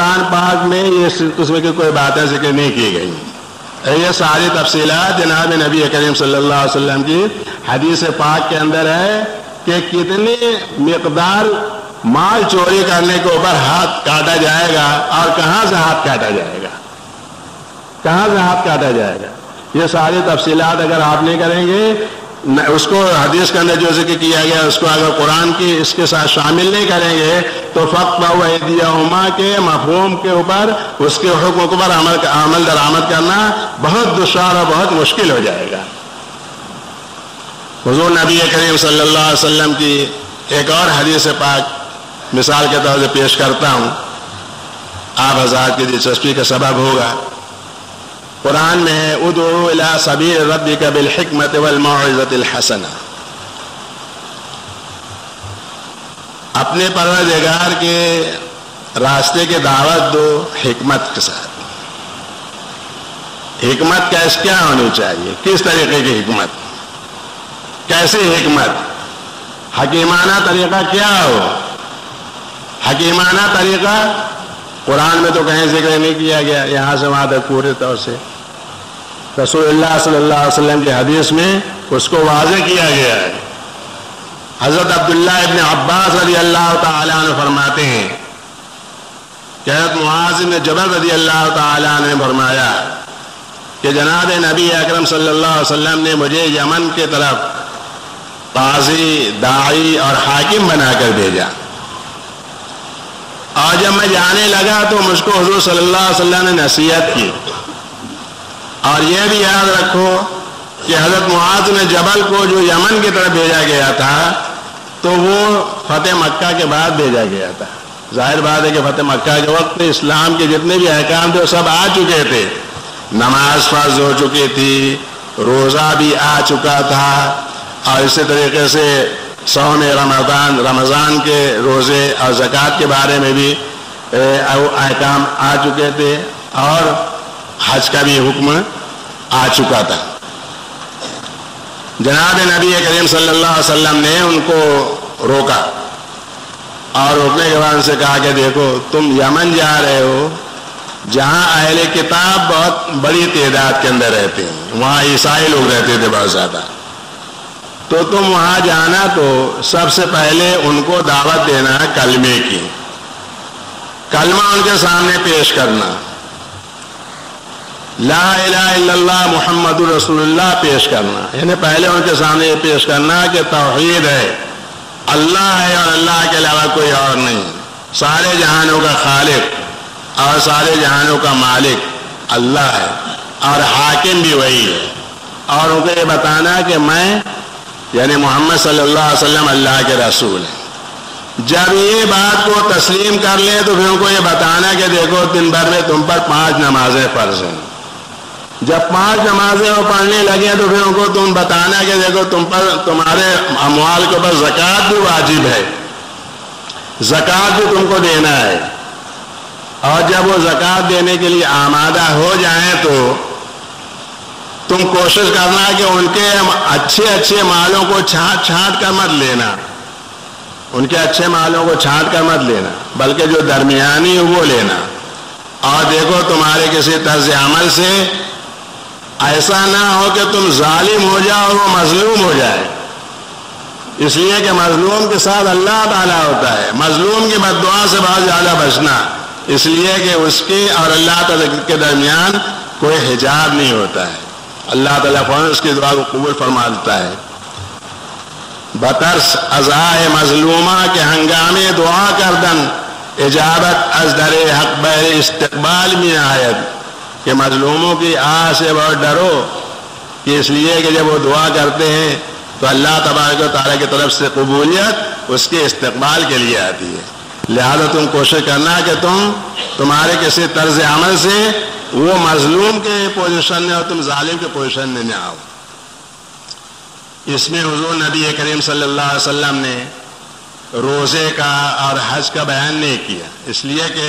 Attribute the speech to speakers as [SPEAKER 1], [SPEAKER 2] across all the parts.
[SPEAKER 1] قرآن پاک میں اس قسم کی کوئی باتیں ذکر نہیں کی گئی. یہ ساری تفصیلات جناب نبی کریم صلی اللہ علیہ وسلم کی حدیث پاک کے اندر ہے کہ کتنی مقدار مال چوری کرنے کے اوپر ہاتھ کاٹا جائے گا اور کہاں سے ہاتھ کاٹا جائے گا, کہاں سے ہاتھ کاٹا جائے گا. یہ ساری تفصیلات اگر آپ نہیں کریں گے, اس کو حدیث کے اندر جو ذکر کیا گیا اس کو اگر قرآن کی اس کے ساتھ شامل نہیں کریں گے تو فَقْطَعُوا أَيْدِيَهُمَا کے مفہوم کے اوپر, اس کے حکم کے اوپر عمل درآمد کرنا بہت دشوار اور بہت مشکل ہو جائے گا. حضور نبی کریم صلی اللہ علیہ وسلم کی ایک اور حدیث پاک مثال کے طور سے پیش کرتا ہوں, آپ حضرات کی دلچسپی کا سبب ہوگا. قرآن میں ہے ادعو الی سبیل ربک بالحکمت والموعظۃ الحسنہ, اپنے پروردگار کے راستے کی دعوت دو حکمت کے ساتھ. حکمت کیا ہونی چاہیے, کس طریقے کی حکمت, کیسی حکمت, حکیمانہ طریقہ کیا ہو. حکیمانہ طریقہ قرآن میں تو کہیں ذکر نہیں کیا گیا, یہاں سے وہاں تک پورے طور سے رسول اللہ صلی اللہ علیہ وسلم کی حدیث میں اس کو واضح کیا گیا ہے. حضرت عبداللہ ابن عباس رضی اللہ تعالیٰ عنہ فرماتے ہیں کہ حضرت معاذ بن جبل رضی اللہ تعالیٰ عنہ نے فرمایا کہ جناب نبی اکرم صلی اللہ علیہ وسلم نے مجھے یمن کے طرف قاضی, داعی اور حاکم بنا کر بھیجا, اور جب میں جانے لگا تو مجھ کو حضور صلی اللہ علیہ وسلم نے نصیحت کی. اور یہ بھی یاد رکھو کہ حضرت معاذ بن جبل کو جو یمن کی طرف بھیجا گیا تھا تو وہ فتح مکہ کے بعد بھیجا گیا تھا. ظاہر بات ہے کہ فتح مکہ کے وقت اسلام کے جتنے بھی احکام تھے وہ سب آ چکے تھے. نماز فرض ہو چکی تھی, روزہ بھی آ چکا تھا, اور اسی طریقے سے صوم رمضان کے روزے اور زکوٰۃ کے بارے میں بھی احکام آ چکے تھے, اور حج کا بھی حکم آ چکا تھا. جناب نبی کریم صلی اللہ علیہ وسلم نے ان کو روکا, اور روکنے کے بعد ان سے کہا کہ دیکھو تم یمن جا رہے ہو جہاں اہل کتاب بہت بڑی تعداد کے اندر رہتے ہیں, وہاں عیسائی لوگ رہتے تھے بہت زیادہ, تو تم وہاں جانا تو سب سے پہلے ان کو دعوت دینا ہے کلمے کی, کلمہ ان کے سامنے پیش کرنا, لا الہ الا اللہ محمد رسول اللہ پیش کرنا. یعنی پہلے ان کے سامنے یہ پیش کرنا کہ توحید ہے, اللہ ہے اور اللہ کے علاوہ کوئی اور نہیں, سارے جہانوں کا خالق اور سارے جہانوں کا مالک اللہ ہے, اور حاکم بھی وہی ہے. اور ان کو یہ بتانا کہ میں یعنی محمد صلی اللہ علیہ وسلم اللہ کے رسول ہیں. جب یہ بات کو تسلیم کر لیں تو پھر ان کو یہ بتانا کہ دیکھو دن بھر میں تم پر 5 نمازیں فرض ہیں. جب 5 نمازیں وہ پڑھنے لگے تو پھر ان کو تم بتانا کہ دیکھو تم پر تمہارے اموال کے اوپر زکوٰۃ بھی واجب ہے, زکوٰۃ بھی تم کو دینا ہے. اور جب وہ زکوٰۃ دینے کے لیے آمادہ ہو جائیں تو تم کوشش کرنا کہ ان کے اچھے مالوں کو چھانٹ کر مت لینا, ان کے اچھے مالوں کو چھانٹ کر مت لینا, بلکہ جو درمیانی وہ لینا. اور دیکھو تمہارے کسی طرز عمل سے ایسا نہ ہو کہ تم ظالم ہو جاؤ اور وہ مظلوم ہو جائے, اس لیے کہ مظلوم کے ساتھ اللہ تعالیٰ ہوتا ہے. مظلوم کی بد دعا سے بہت زیادہ بچنا, اس لیے کہ اس کے اور اللہ تعالیٰ کے درمیان کوئی حجاب نہیں ہوتا ہے. اللہ تعالیٰ فوراً اس کی دعا کو قبول فرما دیتا ہے. بترس ازائے مظلومہ کے ہنگامے دعا کردن, اجابت از در حق بہر استقبال میں آیت, کہ مظلوموں کی آہ سے بہت ڈرو, کہ اس لیے کہ جب وہ دعا کرتے ہیں تو اللہ تبارک و تعالیٰ کی طرف سے قبولیت اس کے استقبال کے لیے آتی ہے. لہذا تم کوشش کرنا کہ تمہارے کسی طرز عمل سے وہ مظلوم کے پوزیشن میں اور تم ظالم کے پوزیشن میں نہ آؤ. اس میں حضور نبی کریم صلی اللہ علیہ وسلم نے روزے کا اور حج کا بیان نہیں کیا, اس لیے کہ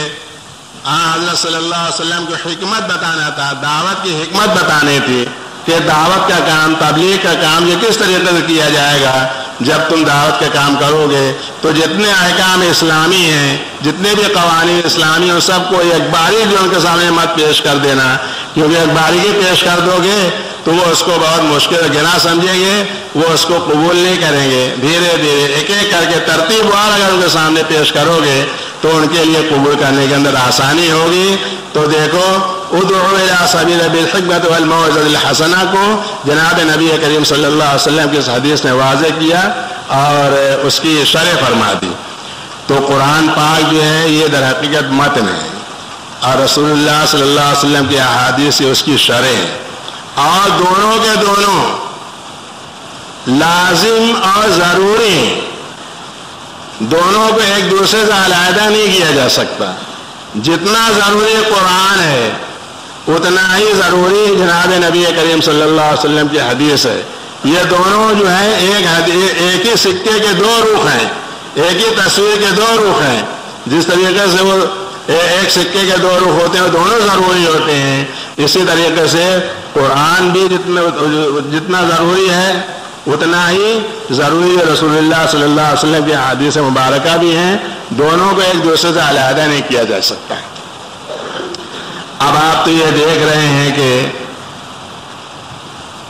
[SPEAKER 1] حضرت صلی اللہ علیہ وسلم کو حکمت بتانا تھا, دعوت کی حکمت بتانی تھی کہ دعوت کا کام, تبلیغ کا کام یہ کس طریقے سے کیا جائے گا جب تم دعوت کا کام کرو گے تو جتنے احکام اسلامی ہیں، جتنے بھی قوانین اسلامی ہیں، سب کو ایک باری جو ان کے سامنے مت پیش کر دینا، کیونکہ ایک باری کی پیش کر دو گے تو وہ اس کو بہت مشکل گنا سمجھیں گے، وہ اس کو قبول نہیں کریں گے۔ دھیرے دھیرے ایک ایک کر کے ترتیب وار اگر ان کے سامنے پیش کرو گے تو ان کے لیے قبول کرنے کے اندر آسانی ہوگی۔ تو دیکھو ادعو الی سبیل بالحکمۃ والموعظۃ الحسنہ کو جناب نبی کریم صلی اللہ علیہ وسلم کی اس حدیث نے واضح کیا اور اس کی شرح فرما دی۔ تو قرآن پاک جو ہے یہ در حقیقت متن ہے اور رسول اللہ صلی اللہ علیہ وسلم کی احادیث سے اس کی شرح ہے، اور دونوں کے دونوں لازم اور ضروری ہیں، دونوں کو ایک دوسرے سے علیحدہ نہیں کیا جا سکتا۔ جتنا ضروری قرآن ہے اتنا ہی ضروری جناب نبی کریم صلی اللہ علیہ وسلم کی حدیث ہے۔ یہ دونوں جو ہیں ایک ہی سکے کے دو رخ ہیں، ایک ہی تصویر کے دو رخ ہیں۔ جس طریقے سے وہ ایک سکے کے دو رخ ہوتے ہیں، دونوں ضروری ہوتے ہیں، اسی طریقے سے قرآن بھی جتنا ضروری ہے اتنا ہی ضروری رسول اللہ صلی اللہ علیہ وسلم کی حدیث مبارکہ بھی ہیں، دونوں کو ایک دوسرے سے علیحدہ نہیں کیا جا سکتا ہے۔ اب آپ تو یہ دیکھ رہے ہیں کہ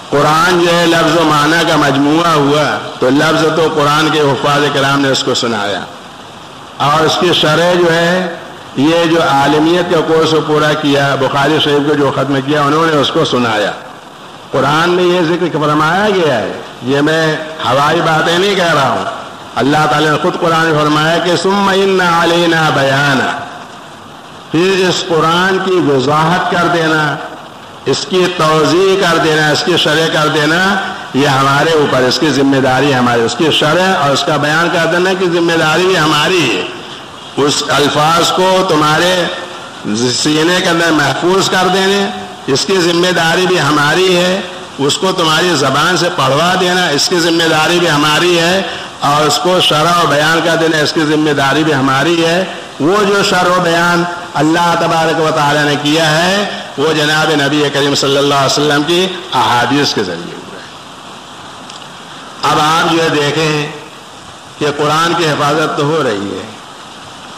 [SPEAKER 1] قرآن جو ہے لفظ و معنی کا مجموعہ ہوا، تو لفظ تو قرآن کے حفاظ کرام نے اس کو سنایا، اور اس کی شرح جو ہے یہ جو عالمیت کا کورس پورا کیا، بخاری شریف کو جو ختم کیا، انہوں نے اس کو سنایا۔ قرآن میں یہ ذکر فرمایا گیا ہے، یہ میں ہوائی باتیں نہیں کہہ رہا ہوں، اللہ تعالیٰ نے خود قرآن میں فرمایا کہ ثم ان علینا بیانا، پھر اس قرآن کی وضاحت کر دینا، اس کی توضیح کر دینا، اس کی شرح کر دینا، یہ ہمارے اوپر، اس کی ذمہ داری ہماری، اس کی شرح اور اس کا بیان کر دینا کی ذمہ داری بھی ہماری ہے۔ اس الفاظ کو تمہارے سینے کے اندر محفوظ کر دینے اس کی ذمہ داری بھی ہماری ہے، اس کو تمہاری زبان سے پڑھوا دینا اس کی ذمہ داری بھی ہماری ہے، اور اس کو شرح و بیان کر دینا اس کی ذمہ داری بھی ہماری ہے۔ وہ جو شرح و بیان اللہ تبارک و تعالی نے کیا ہے وہ جناب نبی کریم صلی اللہ علیہ وسلم کی احادیث کے ذریعے ہوا ہے۔ اب آپ یہ دیکھیں کہ قرآن کی حفاظت تو ہو رہی ہے،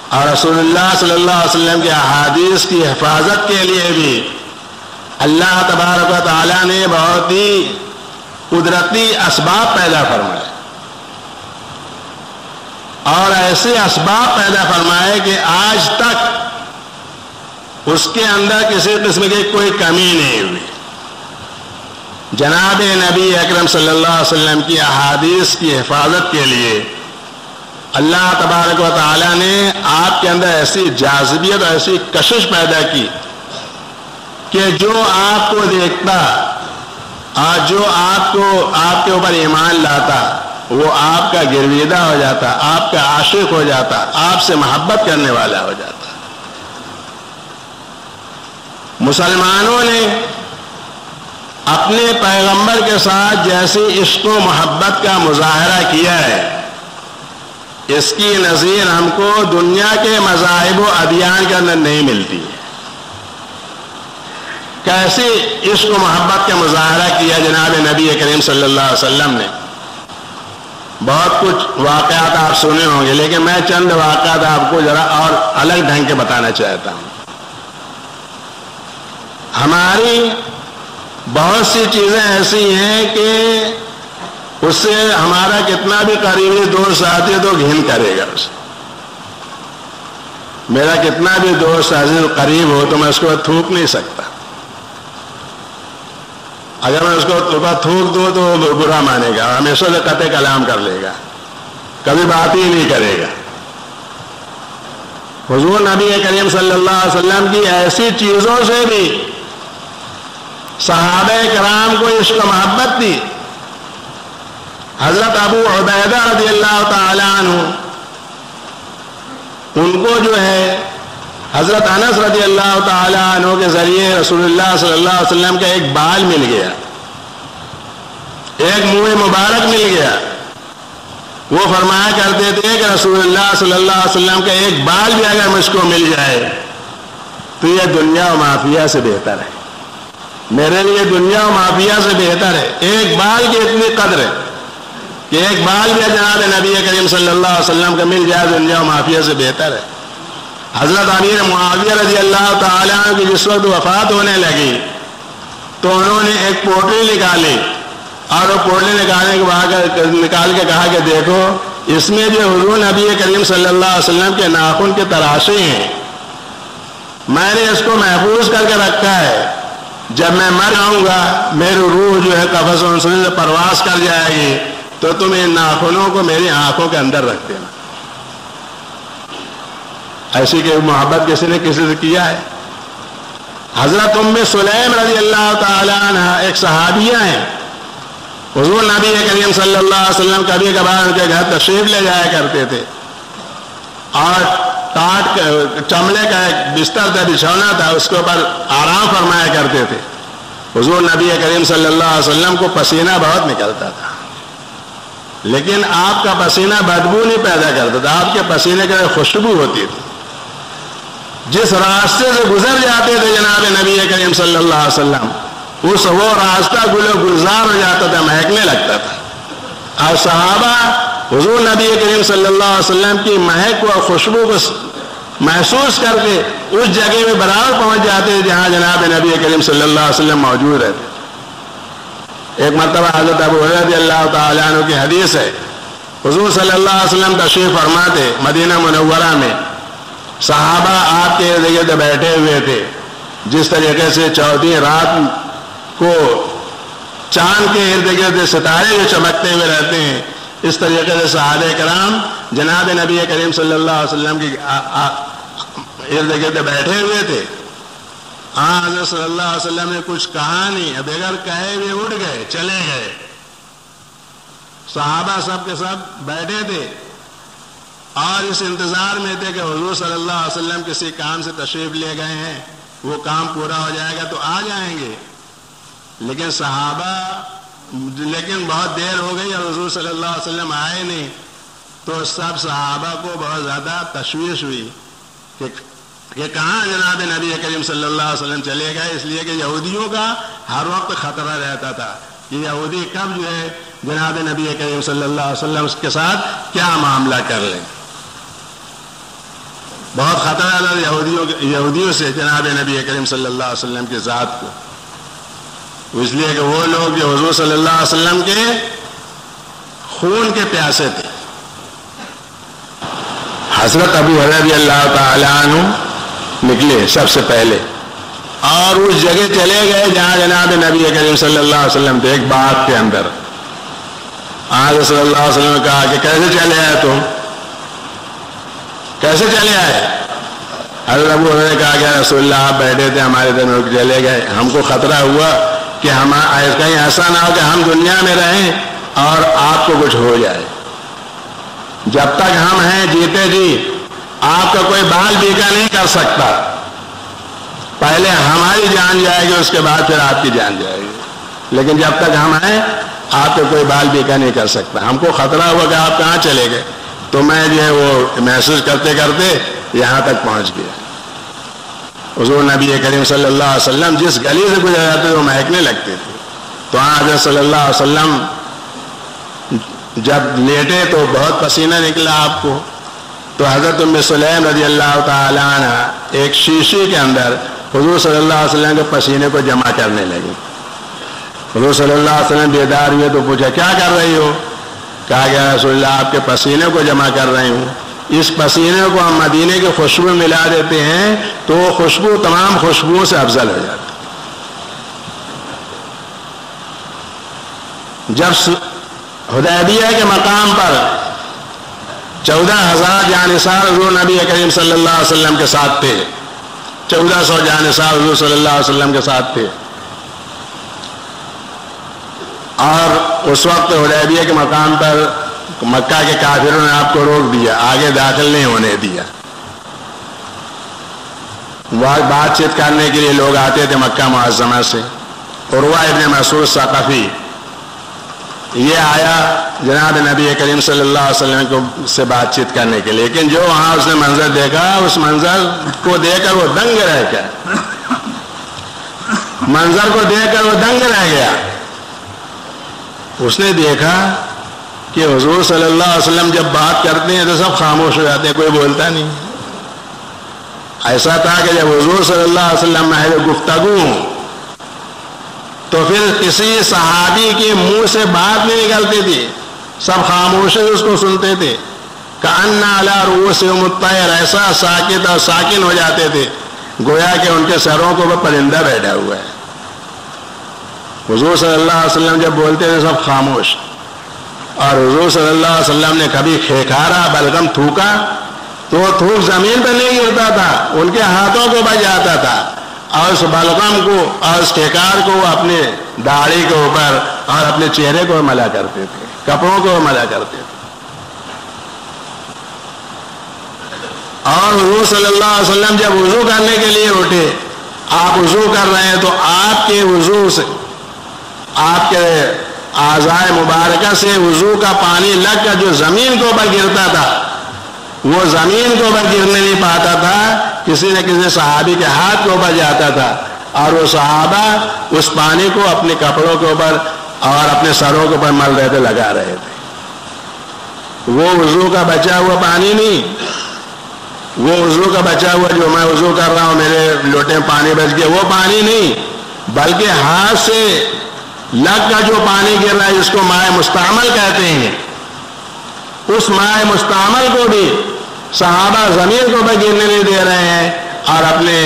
[SPEAKER 1] اور رسول اللہ صلی اللہ علیہ وسلم کی احادیث کی حفاظت کے لیے بھی اللہ تبارک و تعالیٰ نے بہت ہی قدرتی اسباب پیدا فرمائے، اور ایسے اسباب پیدا فرمائے کہ آج تک اس کے اندر کسی قسم کی کوئی کمی نہیں ہوئی۔ جناب نبی اکرم صلی اللہ علیہ وسلم کی احادیث کی حفاظت کے لیے اللہ تبارک و تعالیٰ نے آپ کے اندر ایسی جاذبیت اور ایسی کشش پیدا کی کہ جو آپ کو دیکھتا اور جو آپ کے اوپر ایمان لاتا وہ آپ کا گرویدہ ہو جاتا، آپ کا عاشق ہو جاتا، آپ سے محبت کرنے والا ہو جاتا۔ مسلمانوں نے اپنے پیغمبر کے ساتھ جیسی عشق و محبت کا مظاہرہ کیا ہے، اس کی نظیر ہم کو دنیا کے مذاہب و ادیان کے اندر نہیں ملتی ہے۔ کیسی عشق و محبت کا مظاہرہ کیا جناب نبی کریم صلی اللہ علیہ وسلم نے۔ بہت کچھ واقعات آپ سنے ہوں گے، لیکن میں چند واقعات آپ کو ذرا اور الگ ڈھنگ کے بتانا چاہتا ہوں۔ ہماری بہت سی چیزیں ایسی ہیں کہ اس سے ہمارا کتنا بھی قریبی دوست ساتھی تو گھن کرے گا اسے۔ میرا کتنا بھی دوست عزیز قریب ہو تو میں اس کو تھوک نہیں سکتا، اگر میں اس کو تھوک دوں تو وہ برا مانے گا، ہمیشہ سے قطع کلام کر لے گا، کبھی بات ہی نہیں کرے گا۔ حضور نبی کریم صلی اللہ علیہ وسلم کی ایسی چیزوں سے بھی صحابہ کرام کو عشق و محبت تھی۔ حضرت ابو عبیدہ رضی اللہ تعالی عنہ، ان کو جو ہے حضرت انس رضی اللہ تعالی عنہ کے ذریعے رسول اللہ صلی اللہ علیہ وسلم کا ایک بال مل گیا، ایک منہ مبارک مل گیا۔ وہ فرمایا کرتے تھے کہ رسول اللہ صلی اللہ علیہ وسلم کا ایک بال بھی اگر مجھ کو مل جائے تو یہ دنیا و مافیہ سے بہتر ہے، میرے لیے دنیا و مافیہ سے بہتر ہے۔ ایک بال کی اتنی قدر ہے کہ ایک بال بھی جناب نبی کریم صلی اللہ علیہ وسلم کا مل جائے دنیا و معافیہ سے بہتر ہے۔ حضرت امیر معاویہ رضی اللہ تعالیٰ عنہ کی جس وقت وفات ہونے لگی تو انہوں نے ایک پوٹلی نکالی اور وہ پوٹلی نکال کے کہا کہ دیکھو اس میں جو حضور نبی کریم صلی اللہ علیہ وسلم کے ناخن کے تراشے ہیں، میں نے اس کو محفوظ کر کے رکھا ہے، جب میں مر جاؤں گا میری روح جو ہے قفس انسانی سے پرواز کر جائے گی تو تم ان ناخنوں کو میری آنکھوں کے اندر رکھ دینا۔ ایسی کہ محبت کسی نے کسی سے کیا ہے؟ حضرت ام سلیم رضی اللہ تعالی عنہ ایک صحابیہ ہیں، حضور نبی کریم صلی اللہ علیہ وسلم کبھی کبھار ان کے گھر تشریف لے جایا کرتے تھے اور چمڑے کا ایک بستر تھا، بچھونا تھا، اس کے اوپر آرام فرمایا کرتے تھے۔ حضور نبی کریم صلی اللہ علیہ وسلم کو پسینہ بہت نکلتا تھا، لیکن آپ کا پسینہ بدبو نہیں پیدا کرتا تھا، آپ کے پسینے کا خوشبو ہوتی تھی۔ جس راستے سے گزر جاتے تھے جناب نبی کریم صلی اللہ علیہ وسلم، وہ راستہ گل و گلزار ہو جاتا تھا، مہکنے لگتا تھا، اور صحابہ حضور نبی کریم صلی اللہ علیہ وسلم کی مہک و خوشبو کو محسوس کر کے اس جگہ میں برابر پہنچ جاتے تھے جہاں جناب نبی کریم صلی اللہ علیہ وسلم موجود رہتے۔ ایک مرتبہ حضرت ابو ہریرہ رضی اللہ تعالیٰ عنہ کی حدیث ہے، حضور صلی اللہ علیہ وسلم تشریف فرما تھے مدینہ منورہ میں، صحابہ آپ کے ارد گرد بیٹھے ہوئے تھے، جس طریقے سے چوتھی رات کو چاند کے ارد گرد ستارے جو چمکتے ہوئے رہتے ہیں، اس طریقے سے صحابہ کرام جناب نبی کریم صلی اللہ علیہ وسلم کے ارد گرد بیٹھے ہوئے تھے۔ حضرت صلی اللہ علیہ وسلم نے کچھ کہا نہیں، بغیر کہے ہوئے اٹھ گئے، چلے گئے۔ صحابہ سب کے سب بیٹھے تھے اور اس انتظار میں تھے کہ حضور صلی اللہ علیہ وسلم کسی کام سے تشریف لے گئے ہیں، وہ کام پورا ہو جائے گا تو آ جائیں گے، لیکن بہت دیر ہو گئی اور حضور صلی اللہ علیہ وسلم آئے نہیں، تو سب صحابہ کو بہت زیادہ تشویش ہوئی کہ کہاں جناب نبی کریم صلی اللہ علیہ وسلم چلے گئے، اس لیے کہ یہودیوں کا ہر وقت خطرہ رہتا تھا کہ یہودی کب جو ہے جناب نبی کریم صلی اللہ علیہ وسلم کے ساتھ کیا معاملہ کر لیں۔ بہت خطرہ تھا یہودیوں سے جناب نبی کریم صلی اللہ علیہ وسلم کی ذات کو، اس لیے کہ وہ لوگ جو حضور صلی اللہ علیہ وسلم کے خون کے پیاسے تھے۔ حضرت ابو ہریرہ رضی اللہ تعالیٰ عنہ نکلے سب سے پہلے اور اس جگہ چلے گئے جہاں جناب نبی کریم صلی اللہ علیہ وسلم تھے، ایک باغ کے اندر۔ حضرت صلی اللہ علیہ وسلم نے کہا کہ کیسے چلے آئے تم، کیسے چلے آئے؟ حضرت ابو ہریرہ نے کہا کہ رسول اللہ آپ بیٹھے تھے ہمارے دن چلے گئے، ہم کو خطرہ ہوا کہ کہیں ایسا نہ ہو کہ ہم دنیا میں رہیں اور آپ کو کچھ ہو جائے۔ جب تک ہم ہیں جیتے جی آپ کا کوئی بال بیکا نہیں کر سکتا، پہلے ہماری جان جائے گی اس کے بعد پھر آپ کی جان جائے گی، لیکن جب تک ہم ہیں آپ کا کوئی بال بیکا نہیں کر سکتا۔ ہم کو خطرہ ہوا کہ آپ کہاں چلے گئے، تو میں جو ہے وہ محسوس کرتے کرتے یہاں تک پہنچ گیا۔ حضور نبی کریم صلی اللہ علیہ وسلم جس گلی سے گزر جاتے تھے وہ مہکنے لگتے تھے، تو حضرت صلی اللہ علیہ وسلم جب لیٹے تو بہت پسینہ نکلا آپ کو، تو حضرت ام سلیم رضی اللہ تعالی عنہ ایک شیشے کے اندر حضور صلی اللہ علیہ وسلم کے پسینے کو جمع کرنے لگے۔ حضور صلی اللہ علیہ وسلم بیدار ہوئے تو پوچھا کیا کر رہی ہو؟ کہا کہ رسول اللہ آپ کے پسینے کو جمع کر رہی ہوں، اس پسینے کو ہم مدینے کی خوشبو ملا دیتے ہیں تو وہ خوشبو تمام خوشبوؤں سے افضل ہو جاتی۔ جب حدیبیہ کے مقام پر 14,000 جانثار حضور نبی کریم صلی اللہ علیہ وسلم کے ساتھ تھے، 1400 جانثار حضور صلی اللہ علیہ وسلم کے ساتھ تھے، اور اس وقت حدیبیہ کے مقام پر مکہ کے کافروں نے آپ کو روک دیا، آگے داخل نہیں ہونے دیا۔ وہ بات چیت کرنے کے لیے لوگ آتے تھے مکہ معظمہ سے۔ عروہ ابن مسعود ثقفی یہ آیا جناب نبی کریم صلی اللہ علیہ وسلم کو سے بات چیت کرنے کے لیے، لیکن جو وہاں اس نے منظر دیکھا اس منظر کو دیکھ کر وہ دنگ رہ گیا، منظر کو دیکھ کر وہ دنگ رہ گیا۔ اس نے دیکھا کہ حضور صلی اللہ علیہ وسلم جب بات کرتے ہیں تو سب خاموش ہو جاتے ہیں, کوئی بولتا نہیں. ایسا تھا کہ جب حضور صلی اللہ علیہ وسلم محل گفتگو تو پھر کسی صحابی کے منہ سے بات نہیں نکلتی تھی, سب خاموشی اس کو سنتے تھے. کأن علی رؤوسہم الطیر, ایسا ساکت اور ساکن ہو جاتے تھے گویا کہ ان کے سروں کو وہ پرندہ بیٹھا ہوا ہے. حضور صلی اللہ علیہ وسلم جب بولتے تھے سب خاموش. اور حضور صلی اللہ علیہ وسلم نے کبھی کھیکھارا بلغم تھوکا تو وہ تھوک زمین پر نہیں گرتا تھا, ان کے ہاتھوں کو بچ جاتا تھا, اور اس بلغم کو اور اس کھیکار کو اپنے داڑھی کے اوپر اور اپنے چہرے کو ملا کرتے تھے, کپڑوں کو ملا کرتے تھے. اور حضور صلی اللہ علیہ وسلم جب وضو کرنے کے لیے اٹھے, آپ وضو کر رہے ہیں تو آپ کے وضو سے, آپ کے اعضائے مبارکہ سے وضو کا پانی لگ کر جو زمین کے اوپر گرتا تھا وہ زمین کے اوپر گرنے نہیں پاتا تھا, کسی نہ کسی صحابی کے ہاتھ کے اوپر جاتا تھا, اور وہ صحابہ اس پانی کو اپنے کپڑوں کے اوپر اور اپنے سروں کے اوپر مل رہے تھے, لگا رہے تھے. وہ وضو کا بچا ہوا پانی نہیں, وہ وضو کا بچا ہوا جو میں وضو کر رہا ہوں میرے لوٹے میں پانی بچ گیا, وہ پانی نہیں, بلکہ ہاتھ سے لگ کر جو پانی گر رہا ہے جس کو مائع مستعمل کہتے ہیں, اس مائع مستعمل کو بھی صحابہ زمین کو بھی گرنے نہیں دے رہے ہیں اور اپنے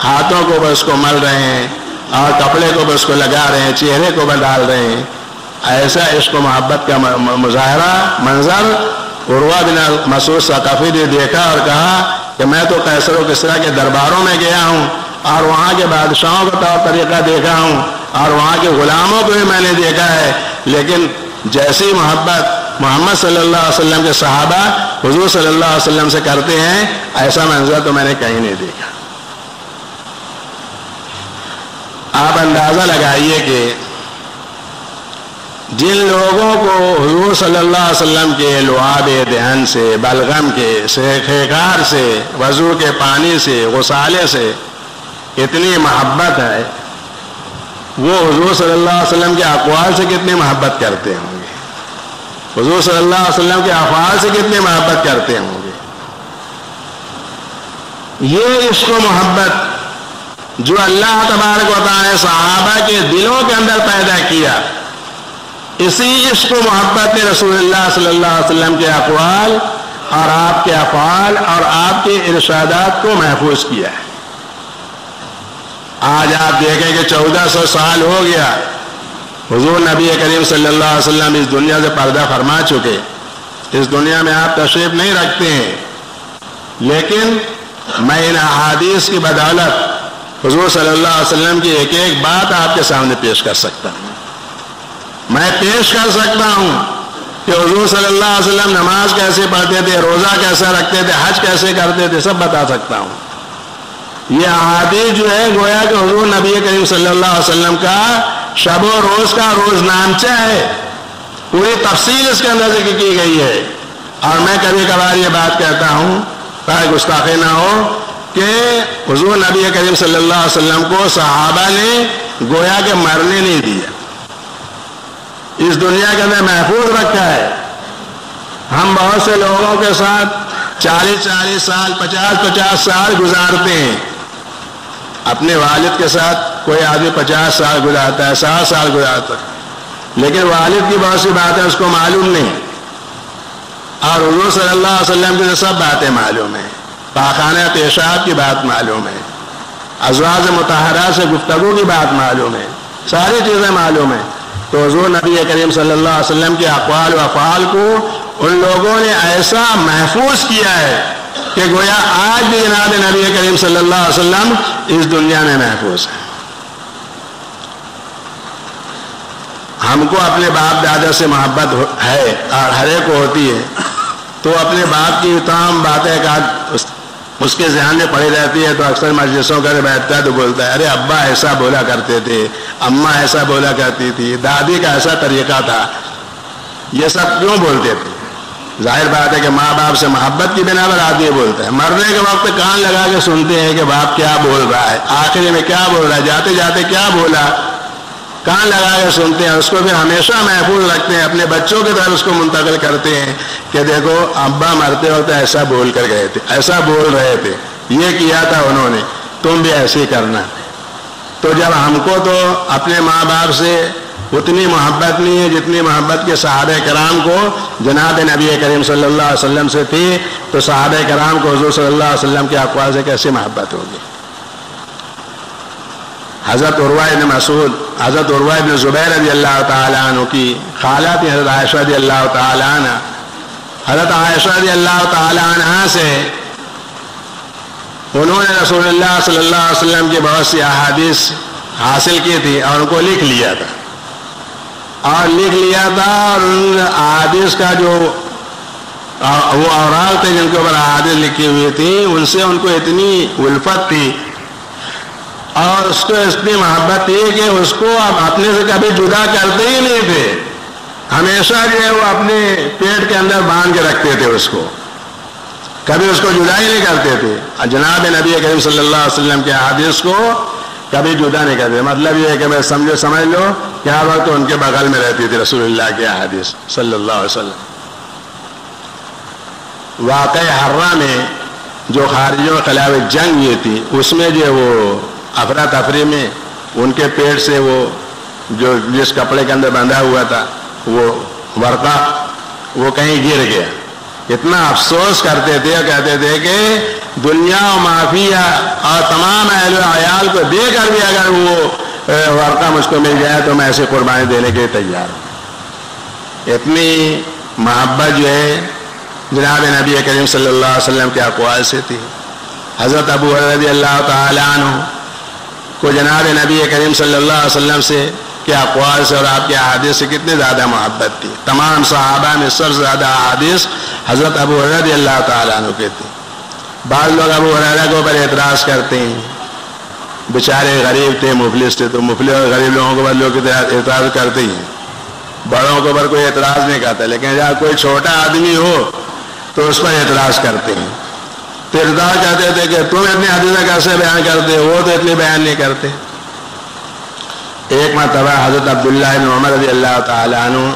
[SPEAKER 1] ہاتھوں کو بھی اس کو مل رہے ہیں اور کپڑے کو بھی اس کو لگا رہے ہیں, چہرے کو بھی ڈال رہے ہیں. ایسا عشق و محبت کا مظاہرہ منظر عروہ بن مسعود ثقفی نے دیکھا اور کہا کہ میں تو قیصر و کسریٰ کے درباروں میں گیا ہوں اور وہاں کے بادشاہوں کا طور طریقہ دیکھا ہوں اور وہاں کے غلاموں کو بھی میں نے دیکھا ہے, لیکن جیسی محبت محمد صلی اللہ علیہ وسلم کے صحابہ حضور صلی اللہ علیہ وسلم سے کرتے ہیں ایسا منظر تو میں نے کہیں نہیں دیکھا. آپ اندازہ لگائیے کہ جن لوگوں کو حضور صلی اللہ علیہ وسلم کے لعاب دہن سے, بلغم کے, خیکار سے, وضو کے پانی سے, غسالے سے اتنی محبت ہے, وہ حضور صلی اللہ علیہ وسلم کے اقوال سے کتنی محبت کرتے ہوں گے, حضور صلی اللہ علیہ وسلم کے افعال سے کتنی محبت کرتے ہوں گے. یہ عشق و محبت جو اللہ تبارک و تعالی نے صحابہ کے دلوں کے اندر پیدا کیا, اسی عشق و محبت نے رسول اللہ صلی اللہ علیہ وسلم کے اقوال اور آپ کے افعال اور آپ کے ارشادات کو محفوظ کیا ہے. آج آپ دیکھیں کہ 1400 سال ہو گیا حضور نبی کریم صلی اللہ علیہ وسلم اس دنیا سے پردہ فرما چکے, اس دنیا میں آپ تشریف نہیں رکھتے ہیں, لیکن میں ان احادیث کی بدولت حضور صلی اللہ علیہ وسلم کی ایک ایک بات آپ کے سامنے پیش کر سکتا ہوں. میں پیش کر سکتا ہوں کہ حضور صلی اللہ علیہ وسلم نماز کیسے پڑھتے تھے, روزہ کیسے رکھتے تھے, حج کیسے کرتے تھے, سب بتا سکتا ہوں. یہ احادیث جو ہے گویا کہ حضور نبی کریم صلی اللہ علیہ وسلم کا شب و روز کا روز نامچہ ہے, پوری تفصیل اس کے اندر ذکر کی گئی ہے. اور میں کبھی کبھار یہ بات کہتا ہوں تاکہ گستاخی نہ ہو کہ حضور نبی کریم صلی اللہ علیہ وسلم کو صحابہ نے گویا کہ مرنے نہیں دیا, اس دنیا کے اندر محفوظ رکھا ہے. ہم بہت سے لوگوں کے ساتھ 40 سال 50 سال گزارتے ہیں, اپنے والد کے ساتھ کوئی آدمی 50 سال گزارتا ہے, 60 سال گزارتا ہے, لیکن والد کی بہت سی باتیں اس کو معلوم نہیں, اور حضور صلی اللہ علیہ وسلم کی سب باتیں معلوم ہیں, پاخانہ پیشاب کی بات معلوم ہے, ازواج مطہرات سے گفتگو کی بات معلوم ہے, ساری چیزیں معلوم ہیں. تو حضور نبی کریم صلی اللہ علیہ وسلم کے اقوال و افعال کو ان لوگوں نے ایسا محفوظ کیا ہے کہ گویا آج بھی جناب نبی کریم صلی اللہ علیہ وسلم اس دنیا میں محفوظ ہے. ہم کو اپنے باپ دادا سے محبت ہے اور ہر ایک کو ہوتی ہے, تو اپنے باپ کی تمام باتیں اس کے ذہن میں پڑی رہتی ہے, تو اکثر مجلسوں کا بیٹھتا ہے تو بولتا ہے ارے ابا ایسا بولا کرتے تھے, اماں ایسا بولا کرتی تھی, دادی کا ایسا طریقہ تھا. یہ سب کیوں بولتے تھے؟ ظاہر بات ہے کہ ماں باپ سے محبت کی بنا پر آدمی بولتا ہے. مرنے کے وقت کان لگا کے سنتے ہیں کہ باپ کیا بول رہا ہے, آخری میں کیا بول رہا ہے, جاتے جاتے کیا بولا, کان لگا کے سنتے ہیں، اس کو پھر ہمیشہ محفوظ رکھتے ہیں، اپنے بچوں کی طرف اس کو منتقل کرتے ہیں کہ دیکھو ابا مرتے وقت ایسا بول کر گئے تھے، ایسا بول رہے تھے، یہ کیا تھا انہوں نے، تم بھی ایسے ہی کرنا۔ تو جب ہم کو تو اپنے ماں باپ سے اتنی محبت نہیں ہے جتنی محبت کے صحابہ کرام کو جناب نبی کریم صلی اللہ علیہ وسلم سے تھی، تو صحابہ کرام کو حضور صلی اللہ علیہ وسلم کے اقوال سے کیسی محبت ہوگی۔ حضرت عروہ بن مسعود، حضرت عروہ بن زبیر رضی اللہ تعالیٰ عنہ کی خالہ تھی حضرت عائشہ رضی اللہ تعالیٰ عنہ، حضرت عائشہ رضی اللہ تعالیٰ عنہ سے انہوں نے رسول اللہ صلی اللہ علیہ وسلم کی بہت سی احادیث حاصل کی تھی اور ان کو لکھ لیا تھا، اور ان احادیث کا جو وہ اوراق تھے جن کے اوپر احادیث لکھی ہوئی تھی، ان سے ان کو اتنی الفت تھی اور اس کو اتنی محبت تھی کہ اس کو اب اپنے سے کبھی جدا کرتے ہی نہیں تھے، ہمیشہ جو ہے وہ اپنے پیٹ کے اندر باندھ کے رکھتے تھے، اس کو کبھی اس کو جدا ہی نہیں کرتے تھے۔ جناب نبی کریم صلی اللہ علیہ وسلم کے احادیث کو کبھی جدا نہیں کرتے، مطلب یہ ہے کہ میں سمجھ لو کہ ہر وقت ان کے بغل میں رہتی تھی رسول اللہ کے احادیث صلی اللہ علیہ وسلم۔ واقعہ حرہ میں جو خارجیوں کے خلاف جنگ یہ تھی، اس میں جو وہ افراتفری میں ان کے پیٹ سے وہ جو جس کپڑے کے اندر بندھا ہوا تھا وہ ورقہ وہ کہیں گر گیا، اتنا افسوس کرتے تھے اور کہتے تھے کہ دنیا و معافیہ اور تمام اہل و عیال کو دے کر بھی اگر وہ ورقہ مجھ کو مل جائے تو میں ایسے قربانی دینے کے لیے تیار ہوں۔ اتنی محبت جو ہے جناب نبی کریم صلی اللہ علیہ وسلم کے اقوال سے تھی۔ حضرت ابو ہریرہ رضی اللہ تعالی عنہ کو جناب نبی کریم صلی اللہ علیہ وسلم سے کے اقوال سے اور آپ کے احادیث سے کتنی زیادہ محبت تھی۔ تمام صحابہ میں سب سے زیادہ احادیث حضرت ابو ہریرہ رضی اللہ تعالیٰ عنہ کے تھی۔ بعض لوگ ابو ہریرہ کے اوپر اعتراض کرتے ہیں، بیچارے غریب تھے، مفلس تھے، تو مفلس اور غریب لوگوں کے اوپر لوگ اعتراض کرتے ہیں، بڑوں کے اوپر کوئی اعتراض نہیں کرتا، لیکن جب کوئی چھوٹا آدمی ہو تو اس پر اعتراض کرتے ہیں۔ تو اعتراض کرتے تھے کہ تم اتنی حدیثیں کیسے بیان کرتے، وہ تو اتنی بیان نہیں کرتے۔ ایک مرتبہ حضرت عبداللہ بن عمر رضی اللہ تعالیٰ عنہ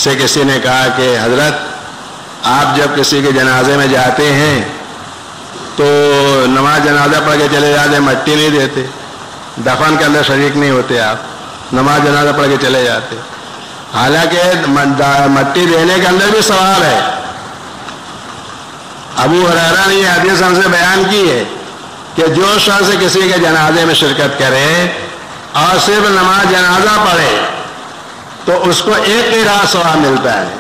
[SPEAKER 1] سے کسی نے کہا کہ حضرت آپ جب کسی کے جنازے میں جاتے ہیں تو نماز جنازہ پڑھ کے چلے جاتے، مٹی نہیں دیتے، دفن کے اندر شریک نہیں ہوتے، آپ نماز جنازہ پڑھ کے چلے جاتے، حالانکہ مٹی دینے کے اندر بھی ثواب ہے۔ ابو ہریرہ نے یہ حدیث ہم سے بیان کی ہے کہ جو شخص کسی کے جنازے میں شرکت کرے اور صرف نماز جنازہ پڑھے تو اس کو ایک قرأت ثواب ملتا ہے،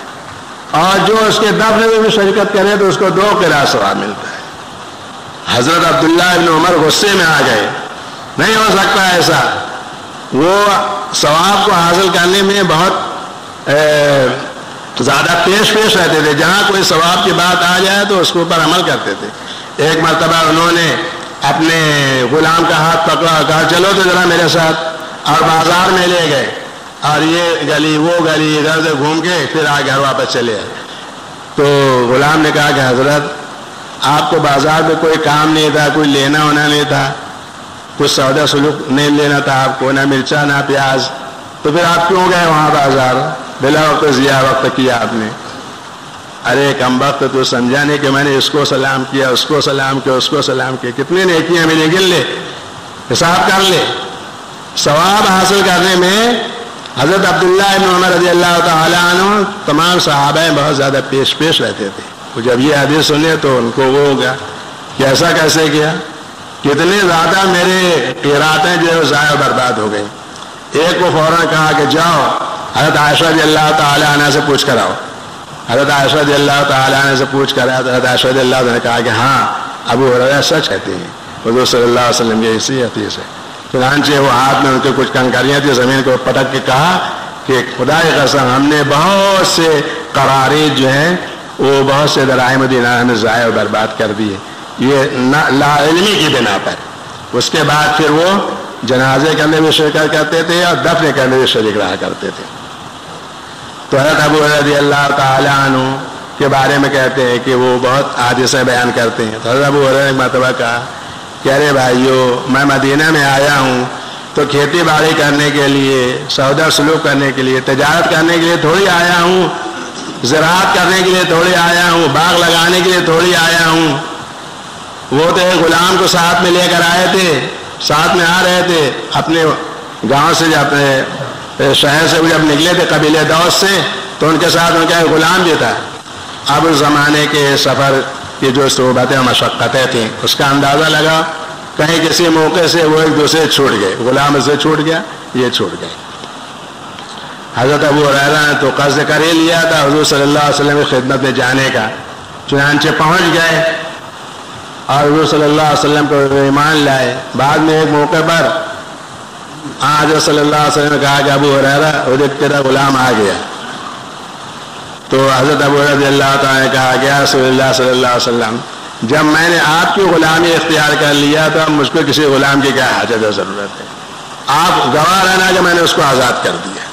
[SPEAKER 1] اور جو اس کے دفن میں بھی شرکت کرے تو اس کو 2 قرأت ثواب ملتا ہے۔ حضرت عبداللہ بن عمر غصے میں آ گئے، نہیں ہو سکتا ایسا، وہ ثواب کو حاصل کرنے میں بہت زیادہ پیش رہتے تھے، جہاں کوئی ثواب کی بات آ جائے تو اس کے اوپر عمل کرتے تھے۔ ایک مرتبہ انہوں نے اپنے غلام کا ہاتھ پکڑا، کہا چلو تو ذرا میرے ساتھ، اور بازار میں لے گئے، اور یہ گلی وہ گلی ادھر ادھر گھوم کے پھر گھر واپس چلے آئے۔ تو غلام نے کہا کہ حضرت آپ کو بازار میں کوئی کام نہیں تھا، کوئی لینا ہونا نہیں تھا، کچھ سودا سلوک نہیں لینا تھا آپ کو، نہ مرچا نہ پیاز، تو پھر آپ کیوں گئے وہاں بازار؟ بلا وقت ضیاء وقت کیا آپ نے۔ ارے کم وقت تو سمجھا نہیں کہ میں نے اس کو سلام کیا، اس کو سلام کیا، اس کو سلام کیا، کتنی نیکیاں میں نے گن لے، حساب کر لے۔ ثواب حاصل کرنے میں حضرت عبداللہ بن عمر رضی اللہ تعالیٰ عنہ تمام صحابہ بہت زیادہ پیش رہتے تھے۔ وہ جب یہ حدیث سنے تو ان کو وہ ہو گیا کہ ایسا کیسے کیا، کتنے زیادہ میرے قراتیں جو ہے ضائع برباد ہو گئی۔ ایک کو فوراً کہا کہ جاؤ حضرت عائشہ رضی اللہ تعالیٰ عنہ سے پوچھ کر آؤ۔ حضرت عائشہ رضی اللہ تعالیٰ عنہ سے پوچھ کر آیا تو حضرت عائشہ رضی اللہ عنہ نے کہا کہ ہاں ابو ہریرہ سچ کہتے ہیں، حضور صلی اللہ علیہ وسلم یہ اسی حدیث ہے۔ چنانچہ وہ ہاتھ میں ان کے کچھ کنکریاں تھیں، زمین کو پٹک کے کہا کہ خدا کی قسم ہم نے بہت سے قرارید جو ہیں وہ بہت سے دراہم دینار ہمیں ضائع و برباد کر دیے، یہ لا علمی کی بنا پر۔ اس کے بعد پھر وہ جنازے کے اندر بھی شرکت کرتے تھے اور دفن کے اندر بھی شریک رہا کرتے تھے۔ تو حضرت ابو ہریرہ رضی اللہ تعالیٰ عنہ کے بارے میں کہتے ہیں کہ وہ بہت حادثے بیان کرتے ہیں۔ تو حضرت ابو ہریرہ نے ایک مرتبہ کہا کہ ارے بھائیو میں مدینہ میں آیا ہوں تو کھیتی باڑی کرنے کے لیے، سودا سلوک کرنے کے لیے، تجارت کرنے کے لیے تھوڑی آیا ہوں، زراعت کرنے کے لیے تھوڑی آیا ہوں، باغ لگانے کے لیے تھوڑی آیا ہوں۔ وہ تو ایک غلام کو ساتھ میں لے کر آئے تھے، ساتھ میں آ رہے تھے اپنے گاؤں سے، اپنے شہر سے جب نکلے تھے قبیلے دوس سے، تو ان کے ساتھ ان کا ایک غلام بھی تھا۔ اب اس زمانے کے سفر کی جو صعوبتیں اور مشقتیں تھیں اس کا اندازہ لگا، کہیں کسی موقع سے وہ ایک دوسرے چھوٹ گئے، غلام سے چھوٹ گیا، یہ چھوٹ گئے۔ حضرت ابو ہریرہ نے تو قصد کر ہی لیا تھا حضور صلی اللہ علیہ وسلم کی خدمت میں جانے کا، چنانچہ پہنچ گئے اور حضور صلی اللہ علیہ وسلم کو ایمان لائے۔ بعد میں ایک موقع پر حضرت صلی اللہ علیہ وسلم نے کہا کہ ابو ہریرہ ادھر تیرا غلام آ گیا، تو حضرت ابو ہریرہ رضی اللہ تعالیٰ نے کہا کہ یا رسول اللہ صلی اللہ علیہ وسلم، جب میں نے آپ کی غلامی اختیار کر لیا تو اب مجھ کو کسی غلام کی کیا حاجت ہے، ضرورت ہے؟ آپ گواہ رہنا کہ میں نے اس کو آزاد کر دیا۔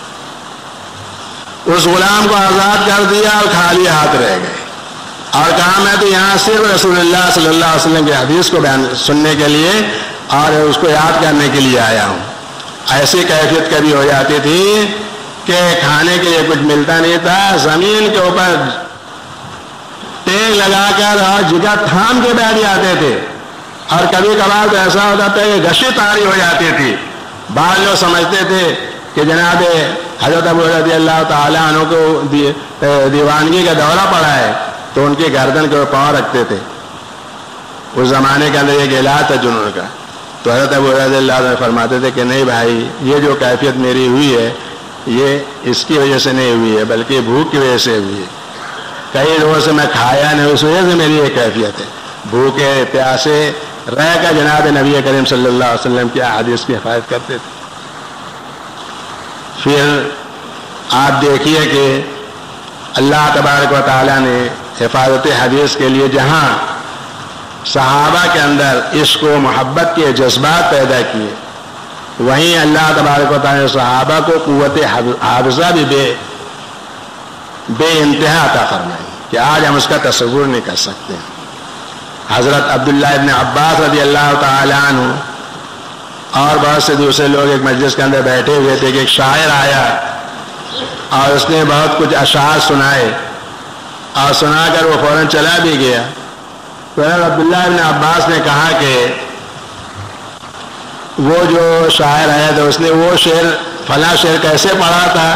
[SPEAKER 1] اس غلام کو آزاد کر دیا اور خالی ہاتھ رہ گئے اور کہا میں تو یہاں صرف رسول اللہ صلی اللہ علیہ وسلم کی حدیث کو بیان سننے کے لیے اور اس کو یاد کرنے کے لیے آیا ہوں۔ ایسی کیفیت کبھی ہو جاتی تھی کہ کھانے کے لیے کچھ ملتا نہیں تھا، زمین کے اوپر ٹیک لگا کر اور جگر تھام کے بیٹھ جاتے تھے، اور کبھی کبھار تو ایسا ہوتا تھا کہ گشت تاری ہو جاتی تھی۔ بعض لوگ سمجھتے تھے کہ جناب حضرت ابو رضی اللہ تعالیٰ عنہ کو دیوانگی کا دورہ پڑا ہے، تو ان کی گردن کے پاؤں رکھتے تھے۔ اس زمانے کے اندر ایک علاج تھا جنون کا، تو حضرت ابو رضی اللہ عنہ فرماتے تھے کہ نہیں بھائی، یہ جو کیفیت میری ہوئی ہے یہ اس کی وجہ سے نہیں ہوئی ہے بلکہ بھوک کی وجہ سے ہوئی ہے۔ کئی روز سے میں کھایا نہیں، اس وجہ سے میری یہ کیفیت ہے۔ بھوکے پیاسے رہ کر جناب نبی کریم صلی اللہ علیہ وسلم کی احادیث کی حفاظت کرتے تھے۔ پھر آپ دیکھیے کہ اللہ تبارک و تعالیٰ نے حفاظت حدیث کے لیے جہاں صحابہ کے اندر عشق و محبت کے جذبات پیدا کیے، وہیں اللہ تبارک و تعالیٰ نے صحابہ کو قوت حافظہ بھی بے انتہا عطا فرمائی کہ آج ہم اس کا تصور نہیں کر سکتے۔ حضرت عبداللہ ابن عباس رضی اللہ تعالیٰ عنہ اور بہت سے دوسرے لوگ ایک مجلس کے اندر بیٹھے ہوئے تھے کہ ایک شاعر آیا اور اس نے بہت کچھ اشعار سنائے، اور سنا کر وہ فوراً چلا بھی گیا۔ تو عبداللہ ابن عباس نے کہا کہ وہ جو شاعر آیا تھا اس نے وہ شعر فلاں شعر کیسے پڑھا تھا؟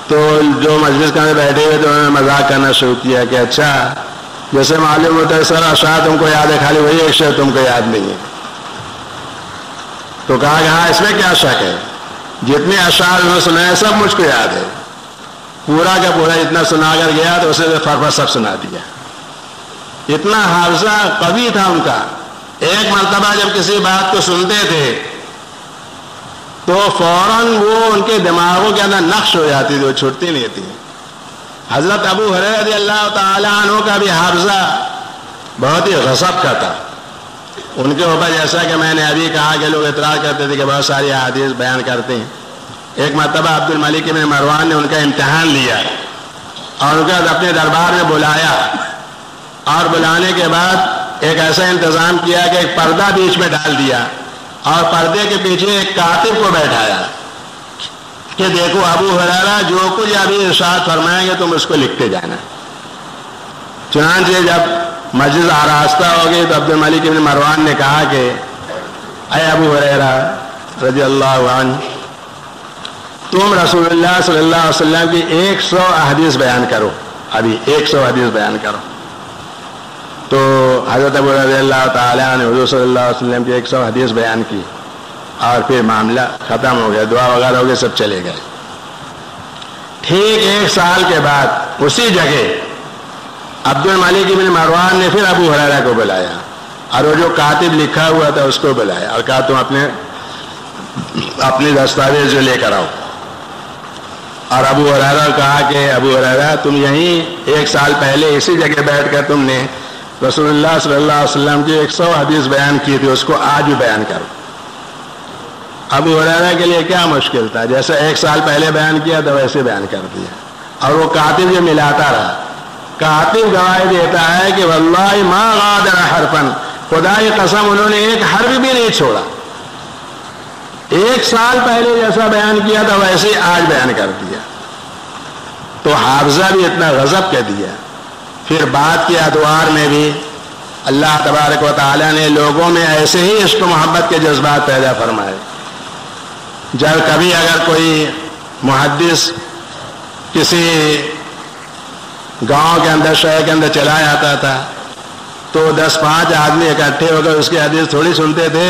[SPEAKER 1] تو جو مجلس کے اندر بیٹھے ہوئے تھے انہوں نے مذاق کرنا شروع کیا کہ اچھا، جیسے معلوم ہوتا ہے سر اشعار تم کو یاد ہے، خالی وہی ایک شعر تم کو یاد نہیں ہے۔ تو کہا کہ ہاں اس میں کیا شک ہے، جتنے اشعار انہوں نے سنائے سب مجھ کو یاد ہے، پورا کا پورا اتنا سنا کر گیا تو اسے فرفر سب سنا دیا۔ اتنا حافظہ قوی تھا ان کا، ایک مرتبہ جب کسی بات کو سنتے تھے تو فوراً وہ ان کے دماغوں کے اندر نقش ہو جاتی تھی، وہ چھوٹتی نہیں تھی۔ حضرت ابو ہریرہ رضی اللہ تعالیٰ عنہ کا بھی حافظہ بہت ہی غضب کا تھا۔ ان کے اوپر جیسا کہ میں نے ابھی کہا کہ لوگ اعتراض کرتے تھے کہ بہت ساری احادیث بیان کرتے ہیں، ایک مرتبہ عبد الملک بن مروان نے ان کا امتحان لیا اور ان کو اپنے دربار میں بلایا، اور بلانے کے بعد ایک ایسا انتظام کیا کہ ایک پردہ بیچ میں ڈال دیا اور پردے کے پیچھے ایک کاتب کو بیٹھایا کہ دیکھو ابو ہریرہ جو کچھ ابھی ارشاد فرمائیں گے تم اس کو لکھتے جانا۔ چنانچہ جب مجلس آراستہ ہو گئی تو عبد الملک بن مروان نے کہا کہ اے ابو ہریرہ رضی اللہ عنہ، تم رسول اللہ صلی اللہ علیہ وسلم کی 100 احادیث بیان کرو، ابھی 100 حدیث بیان کرو۔ تو حضرت ابو رضی اللہ تعالیٰ نے حضور صلی اللہ علیہ وسلم کی 100 حدیث بیان کی اور پھر معاملہ ختم ہو گیا، دعا وغیرہ ہو گئے، سب چلے گئے۔ ٹھیک 1 سال کے بعد اسی جگہ عبد الملک بن مروان نے پھر ابو ہریرہ کو بلایا اور وہ جو کاتب لکھا ہوا تھا اس کو بلایا اور کہا تم اپنے دستاویز جو لے کر آؤ۔ اور ابو ہریرہ کہا کہ ابو ہریرہ تم یہیں 1 سال پہلے اسی جگہ بیٹھ کر تم نے رسول اللہ صلی اللہ علیہ وسلم کی 100 حدیث بیان کی تھی، اس کو آج بھی بیان کرو۔ ابو ہریرہ کے لیے کیا مشکل تھا، جیسے 1 سال پہلے بیان کیا تھا ویسے بیان کر دیا۔ اور وہ کاتب جو ملاتا رہا، کاتب گواہی دیتا ہے کہ واللہ ما غادر حرفا، خدا کی قسم انہوں نے ایک حرف بھی نہیں چھوڑا۔ 1 سال پہلے جیسا بیان کیا تھا ویسے ہی آج بیان کر دیا. تو حافظہ بھی اتنا غضب کر دیا. پھر بعد کے ادوار میں بھی اللہ تبارک و تعالیٰ نے لوگوں میں ایسے ہی عشق و محبت کے جذبات پیدا فرمائے. جب کبھی اگر کوئی محدث کسی گاؤں کے اندر شہر کے اندر چلا جاتا تھا تو 10-5 آدمی اکٹھے ہو کر اس کی حدیث تھوڑی سنتے تھے.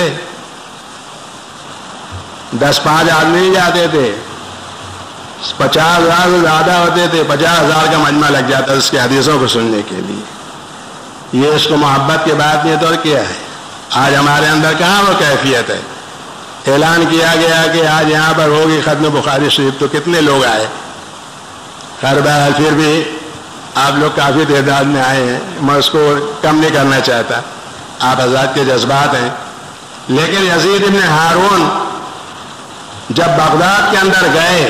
[SPEAKER 1] 10-5 آدمی نہیں جاتے تھے, 50,000 سے زیادہ ہوتے تھے. 50,000 کا مجمع لگ جاتا اس کی حدیثوں کو سننے کے لیے. یہ اس کو محبت کی بات نہیں تو اور کیا ہے. آج ہمارے اندر کہاں وہ کیفیت ہے. اعلان کیا گیا کہ آج یہاں پر ہوگی ختم بخاری شریف, تو کتنے لوگ آئے. خیر بہرحال پھر بھی آپ لوگ کافی تعداد میں آئے ہیں, میں اس کو کم نہیں کرنا چاہتا, آپ حضرات کے جذبات ہیں. لیکن یزید ابن ہارون جب بغداد کے اندر گئے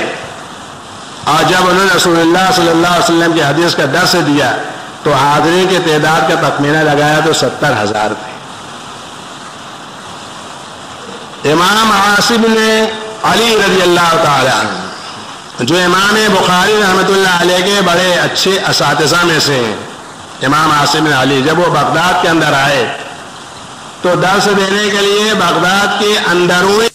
[SPEAKER 1] اور جب انہوں نے رسول اللہ صلی اللہ علیہ وسلم کی حدیث کا درس دیا تو حاضرین کی تعداد کا تخمینہ لگایا تو 70,000 تھے. امام عاصم نے علی رضی اللہ تعالی عنہ جو امام بخاری رحمۃ اللہ علیہ کے بڑے اچھے اساتذہ میں سے ہیں, امام عاصم بن علی, جب وہ بغداد کے اندر آئے تو درس دینے کے لیے بغداد کے اندرونی